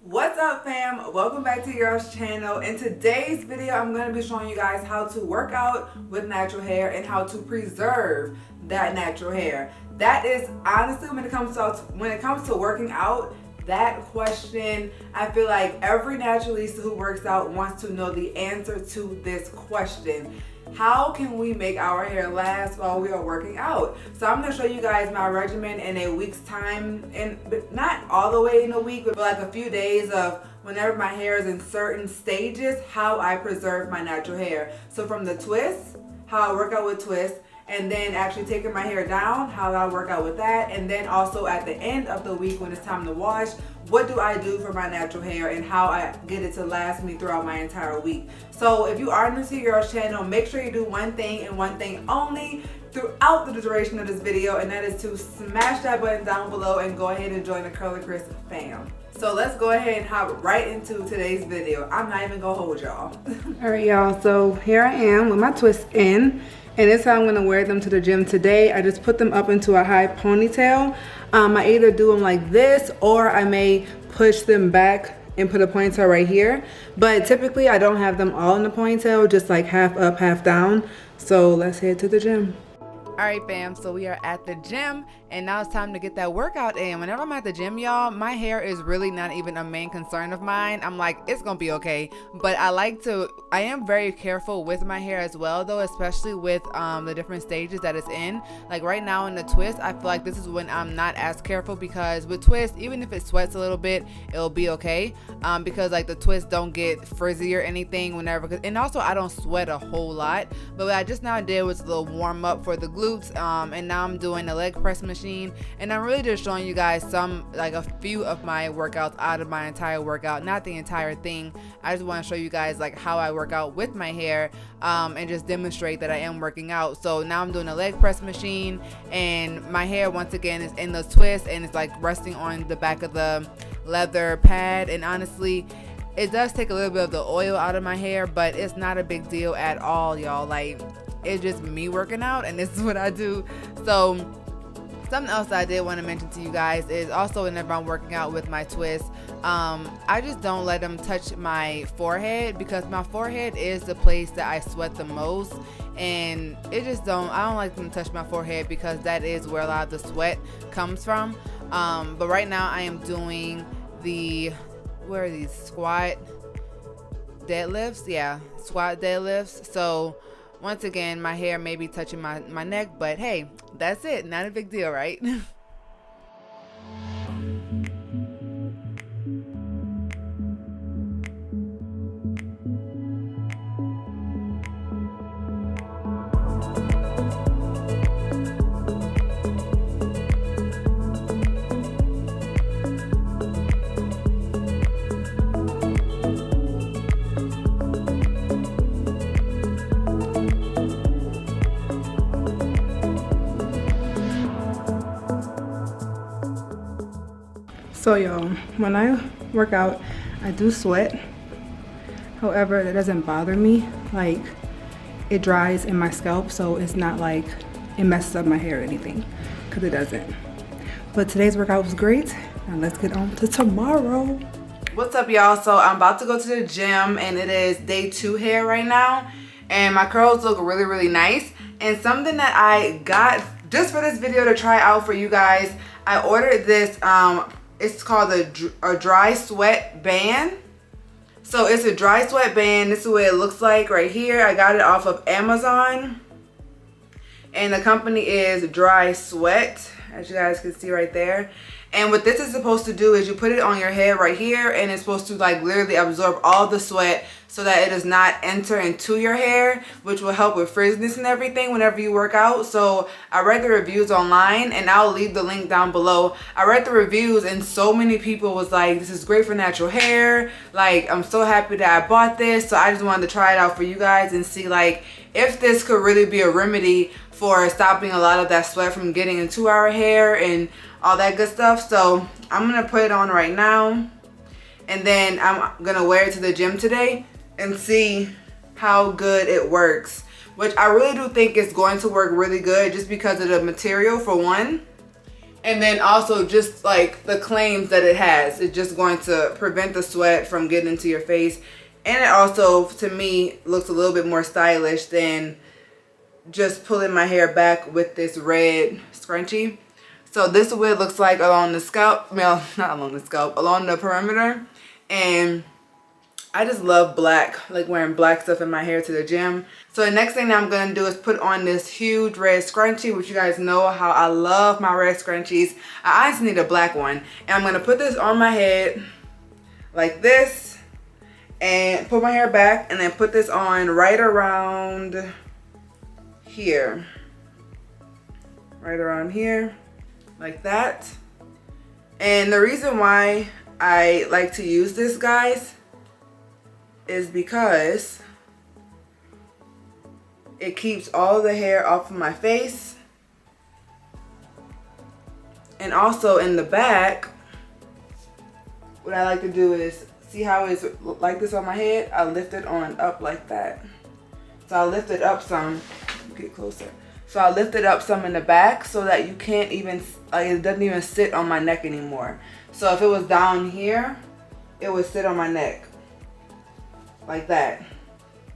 What's up, fam? Welcome back to your channel. In today's video, I'm going to be showing you guys how to work out with natural hair and how to preserve that natural hair. That is honestly, when it comes to working out, that question, I feel like every naturalista who works out wants to know the answer to this question. How can we make our hair last while we are working out? So I'm going to show you guys my regimen in a week's time, and not all the way in a week, but like a few days of whenever my hair is in certain stages, how I preserve my natural hair. So from the twist, how I work out with twists, and then actually taking my hair down, how I work out with that, and then also at the end of the week when it's time to wash, what do I do for my natural hair and how I get it to last me throughout my entire week. So if you are new to your channel, make sure you do one thing and one thing only throughout the duration of this video, and that is to smash that button down below and go ahead and join the CurlieCrys fam. So let's go ahead and hop right into today's video. I'm not even gonna hold y'all. All right, y'all, so here I am with my twists in. And this is how I'm going to wear them to the gym today. I just put them up into a high ponytail. I either do them like this, or I may push them back and put a ponytail right here. But typically I don't have them all in the ponytail, just like half up, half down. So let's head to the gym. All right, fam, so we are at the gym and now it's time to get that workout in. Whenever I'm at the gym, y'all, my hair is really not even a main concern of mine. I'm like, it's gonna be okay. But I am very careful with my hair as well, though, especially with the different stages that it's in. Like right now in the twist, I feel like this is when I'm not as careful, because with twist, even if it sweats a little bit, it'll be okay. Because like the twists don't get frizzy or anything whenever, and also I don't sweat a whole lot. But what I just now did was a little warm up for the glutes. And now I'm doing a leg press machine, and I'm really just showing you guys a few of my workouts out of my entire workout, not the entire thing. I just want to show you guys like how I work out with my hair, and just demonstrate that I am working out. So now I'm doing a leg press machine, and my hair once again is in those twists, and it's like resting on the back of the leather pad. And honestly, it does take a little bit of the oil out of my hair, but it's not a big deal at all, y'all. Like, it's just me working out, and this is what I do. So something else I did want to mention to you guys is also whenever I'm working out with my twists, I just don't let them touch my forehead, because my forehead is the place that I sweat the most, and I don't like them to touch my forehead, because that is where a lot of the sweat comes from. But right now I am doing where are these, squat deadlifts? Yeah, squat deadlifts. So once again, my hair may be touching my neck, but hey, that's it. Not a big deal, right? So y'all, when I work out, I do sweat. However, that doesn't bother me. Like, it dries in my scalp, so it's not like it messes up my hair or anything, because it doesn't. But today's workout was great. Now let's get on to tomorrow. What's up, y'all? So I'm about to go to the gym, and it is day 2 hair right now, and my curls look really, really nice. And something that I got just for this video to try out for you guys, I ordered this it's called a dry sweat band. So it's a dry sweat band. This is what it looks like right here. I got it off of Amazon, and the company is Dry Sweat, as you guys can see right there. And what this is supposed to do is you put it on your head right here, and it's supposed to like literally absorb all the sweat so that it does not enter into your hair, which will help with frizziness and everything whenever you work out. So I read the reviews online, and I'll leave the link down below. I read the reviews, and so many people was like, this is great for natural hair. Like, I'm so happy that I bought this. So I just wanted to try it out for you guys and see like if this could really be a remedy for stopping a lot of that sweat from getting into our hair and all that good stuff. So I'm gonna put it on right now, and then I'm gonna wear it to the gym today and see how good it works, which I really do think is going to work really good, just because of the material for one, And then also just like the claims that it has, it's just going to prevent the sweat from getting into your face. And it also, to me, looks a little bit more stylish than just pulling my hair back with this red scrunchie. So this is what it looks like along the scalp, well, not along the scalp, along the perimeter. And I just love black, like wearing black stuff in my hair to the gym. So the next thing that I'm gonna do is put on this huge red scrunchie, which you guys know how I love my red scrunchies. I honestly need a black one. And I'm gonna put this on my head like this and put my hair back and then put this on right around here. Right around here, like that. And the reason why I like to use this, guys, is because it keeps all the hair off of my face. And also in the back, what I like to do is, see how it's like this on my head? I lift it on up like that. So I lift it up some, get closer. So I lift it up some in the back so that you can't even, like, it doesn't even sit on my neck anymore. So if it was down here, it would sit on my neck like that.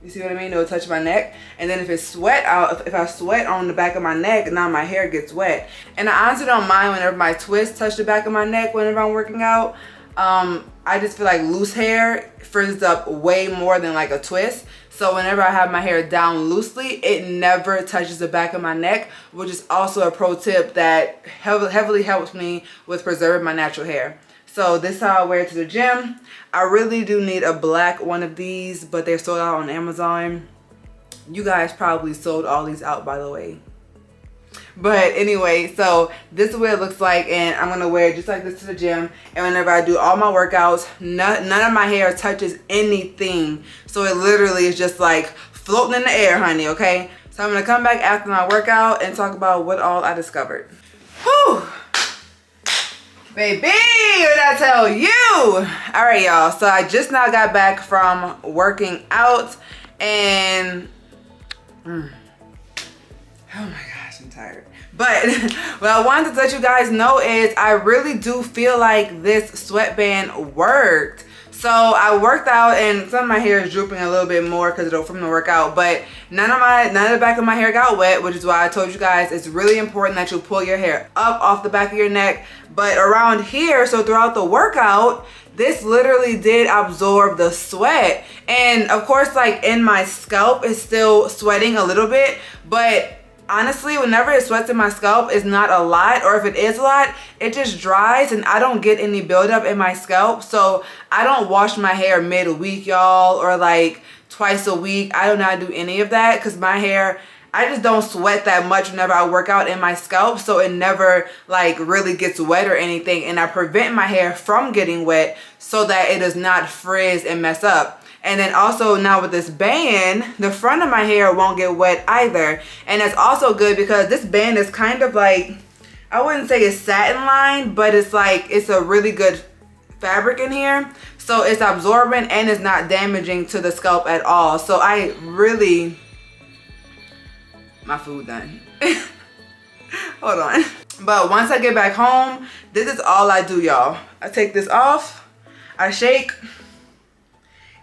You see what I mean? It would touch my neck. And then if it's sweat out, if I sweat on the back of my neck, now my hair gets wet. And I honestly don't mind whenever my twists touch the back of my neck whenever I'm working out. I just feel like loose hair frizzes up way more than like a twist. So whenever I have my hair down loosely, it never touches the back of my neck, which is also a pro tip that heavily helps me with preserving my natural hair. So this is how I wear it to the gym. I really do need a black one of these, but they're sold out on Amazon. You guys probably sold all these out, by the way. But anyway, so this is what it looks like, and I'm gonna wear it just like this to the gym. And whenever I do all my workouts, none of my hair touches anything. So it literally is just like floating in the air, honey, okay? So I'm gonna come back after my workout and talk about what all I discovered. Whew! Baby, what did I tell you? All right, y'all, so I just now got back from working out, and oh my gosh, I'm tired. But what I wanted to let you guys know is I really do feel like this sweatband worked. So I worked out, and some of my hair is drooping a little bit more because from the workout, but none of the back of my hair got wet, which is why I told you guys it's really important that you pull your hair up off the back of your neck. But around here, so throughout the workout, this literally did absorb the sweat. And of course, like in my scalp is still sweating a little bit, but honestly, whenever it sweats in my scalp, it's not a lot, or if it is a lot, it just dries and I don't get any buildup in my scalp. So I don't wash my hair mid-week, y'all, or like twice a week. I do not do any of that because my hair, I just don't sweat that much whenever I work out in my scalp, so it never like really gets wet or anything. And I prevent my hair from getting wet so that it does not frizz and mess up. And then also now with this band, the front of my hair won't get wet either. And it's also good because this band is kind of like, I wouldn't say it's satin lined, but it's like, it's a really good fabric in here. So it's absorbent and it's not damaging to the scalp at all. So I really, my food done. Hold on. But once I get back home, this is all I do, y'all. I take this off, I shake.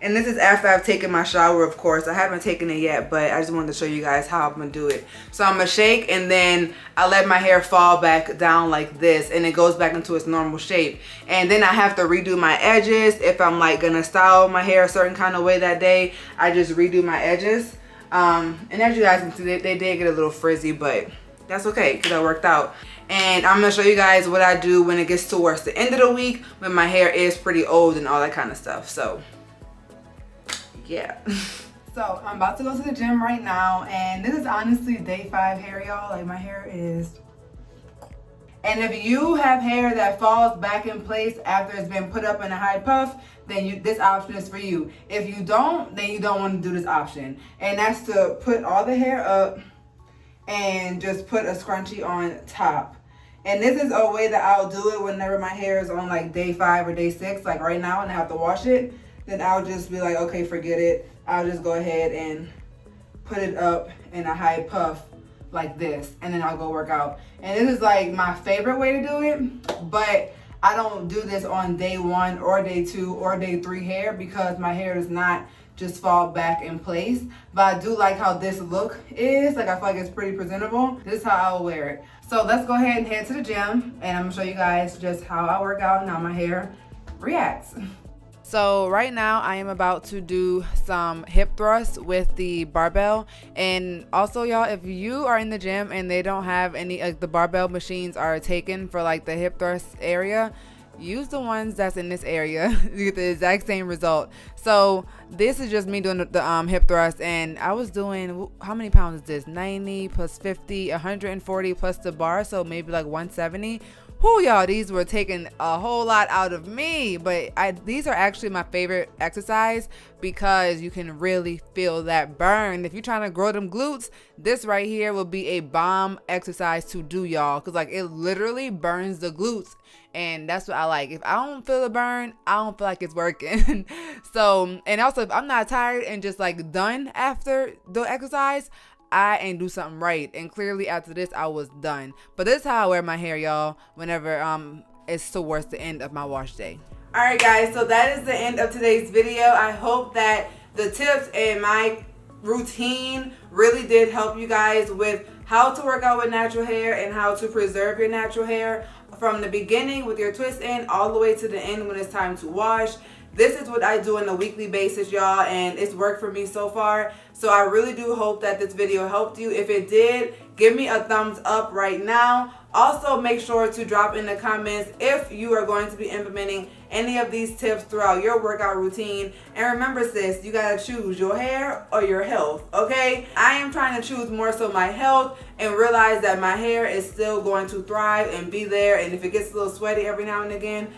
And this is after I've taken my shower, of course. I haven't taken it yet, but I just wanted to show you guys how I'm gonna do it. So I'm gonna shake, and then I let my hair fall back down like this, and it goes back into its normal shape. And then I have to redo my edges. If I'm like gonna style my hair a certain kind of way that day, I just redo my edges. And as you guys can see, they did get a little frizzy, but that's okay because I worked out. And I'm gonna show you guys what I do when it gets towards the end of the week, when my hair is pretty old and all that kind of stuff. So yeah. So I'm about to go to the gym right now, and this is honestly day 5 hair, y'all. Like my hair is, and if you have hair that falls back in place after it's been put up in a high puff, then this option is for you. If you don't, then you don't want to do this option, and that's to put all the hair up and just put a scrunchie on top. And this is a way that I'll do it whenever my hair is on like day 5 or day 6, like right now, and I have to wash it. Then I'll just be like, okay, forget it. I'll just go ahead and put it up in a high puff like this, and then I'll go work out. And this is like my favorite way to do it, but I don't do this on day 1 or day 2 or day 3 hair because my hair does not just fall back in place. But I do like how this look is. Like, I feel like it's pretty presentable. This is how I will wear it. So let's go ahead and head to the gym, and I'm gonna show you guys just how I work out and how my hair reacts. So right now I am about to do some hip thrusts with the barbell. And also, y'all, if you are in the gym and they don't have any, like the barbell machines are taken for like the hip thrust area, use the ones that's in this area. You get the exact same result. So this is just me doing the hip thrust, and I was doing, how many pounds is this? 90 plus 50, 140 plus the bar, so maybe like 170. Whoo, y'all, these were taking a whole lot out of me, but these are actually my favorite exercise because you can really feel that burn. If you're trying to grow them glutes, this right here will be a bomb exercise to do, y'all, because like it literally burns the glutes, and that's what I like. If I don't feel the burn, I don't feel like it's working. So, and also if I'm not tired and just like done after the exercise, I ain't do something right. And clearly after this I was done. But this is how I wear my hair, y'all, whenever it's towards the end of my wash day. Alright guys, so that is the end of today's video. I hope that the tips and my routine really did help you guys with how to work out with natural hair and how to preserve your natural hair from the beginning with your twist in all the way to the end when it's time to wash. This is what I do on a weekly basis, y'all, and it's worked for me so far. So I really do hope that this video helped you. If it did, give me a thumbs up right now. Also, make sure to drop in the comments if you are going to be implementing any of these tips throughout your workout routine. And remember, sis, you gotta choose your hair or your health, okay? I am trying to choose more so my health and realize that my hair is still going to thrive and be there. And if it gets a little sweaty every now and again,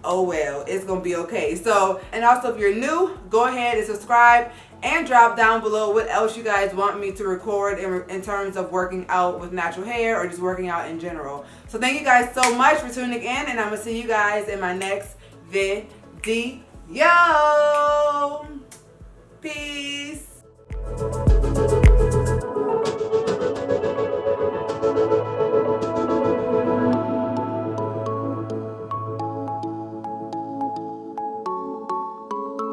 oh well, it's gonna be okay. So, and also if you're new, go ahead and subscribe and drop down below what else you guys want me to record in terms of working out with natural hair or just working out in general. So thank you guys so much for tuning in, and I'm gonna see you guys in my next video. Peace.